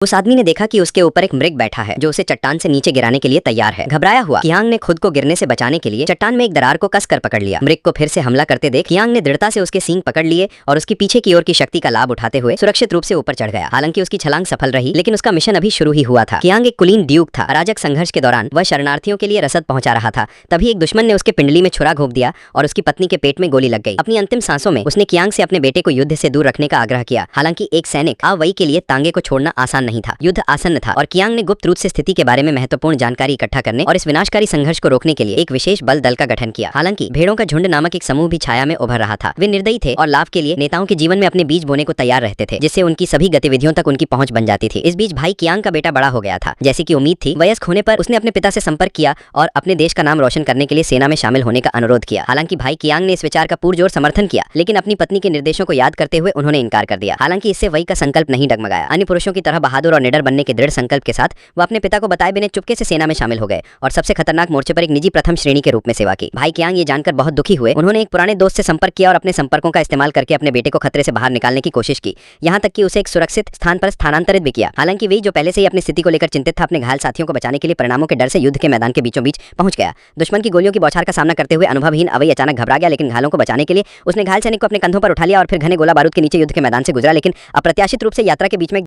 उस आदमी ने देखा कि उसके ऊपर एक मृग बैठा है जो उसे चट्टान से नीचे गिराने के लिए तैयार है। घबराया हुआ कियांग ने खुद को गिरने से बचाने के लिए चट्टान में एक दरार को कसकर पकड़ लिया। मृग को फिर से हमला करते देख कियांग ने दृढ़ता से उसके सींग पकड़ लिए और उसकी पीछे की ओर की शक्ति का लाभ उठाते हुए सुरक्षित रूप से ऊपर चढ़ गया। हालांकि उसकी छलांग सफल रही, लेकिन उसका मिशन अभी शुरू ही हुआ था। कियांग एक कुलीन ड्यूक था। अराजक संघर्ष के दौरान वह शरणार्थियों के लिए रसद पहुंचा रहा था। तभी एक दुश्मन ने उसके पिंडली में छुरा घोंप दिया और उसकी पत्नी के पेट में गोली लग गई। अपनी अंतिम सांसों में उसने कियांग से अपने बेटे को युद्ध से दूर रखने का आग्रह किया। हालांकि एक सैनिक आवई के लिए तांगे को छोड़ना आसान नहीं था। युद्ध आसन्न था और कियांग ने गुप्त रूप से स्थिति के बारे में महत्वपूर्ण जानकारी इकट्ठा करने और इस विनाशकारी संघर्ष को रोकने के लिए एक विशेष बल दल का गठन किया। हालांकि भेड़ों का झुंड नामक एक समूह भी छाया में उभर रहा था। वे निर्दयी थे और लाभ के लिए नेताओं के जीवन में अपने बीज बोने को तैयार रहते थे, जिससे उनकी सभी गतिविधियों तक उनकी पहुंच बन जाती थी। इस बीच भाई कियांग का बेटा बड़ा हो गया था। जैसी की उम्मीद थी, वयस्क होने पर उसने अपने पिता से संपर्क किया और अपने देश का नाम रोशन करने के लिए सेना में शामिल होने का अनुरोध किया। हालांकि भाई कियांग ने इस विचार का पुरजोर समर्थन किया, लेकिन अपनी पत्नी के निर्देशों को याद करते हुए उन्होंने इनकार कर दिया। हालांकि इससे वही का संकल्प नहीं डगमगाया। अन्य पुरुषों की तरह बहादुर और निडर बनने के दृढ़ संकल्प के साथ वह अपने पिता को बताए बिना चुपके से सेना में शामिल हो गए और सबसे खतरनाक मोर्चे पर एक निजी प्रथम श्रेणी के रूप में सेवा की। भाई कियांग ये जानकर बहुत दुखी हुए। उन्होंने एक पुराने दोस्त से संपर्क किया और अपने संपर्कों का इस्तेमाल करके अपने बेटे को खतरे से बाहर निकालने की कोशिश की, यहाँ तक कि उसे एक सुरक्षित स्थान पर स्थानांतरित भी किया। हालांकि वही जो पहले से ही अपनी स्थिति को लेकर चिंतित था, अपने घायल साथियों को बचाने के लिए परिणामों के डर से युद्ध के मैदान के बीचों बीच पहुंच गया। दुश्मन की गोलियों की बौछार का सामना करते हुए अनुभवहीन अवई अचानक घबरा गया, लेकिन घायलों को बचाने के लिए उसने घायल सैनिक को अपने कंधों पर उठा लिया और फिर घने गोला बारूद के नीचे युद्ध के मैदान से गुजरा। लेकिन अप्रत्याशित रूप से यात्रा के बीच में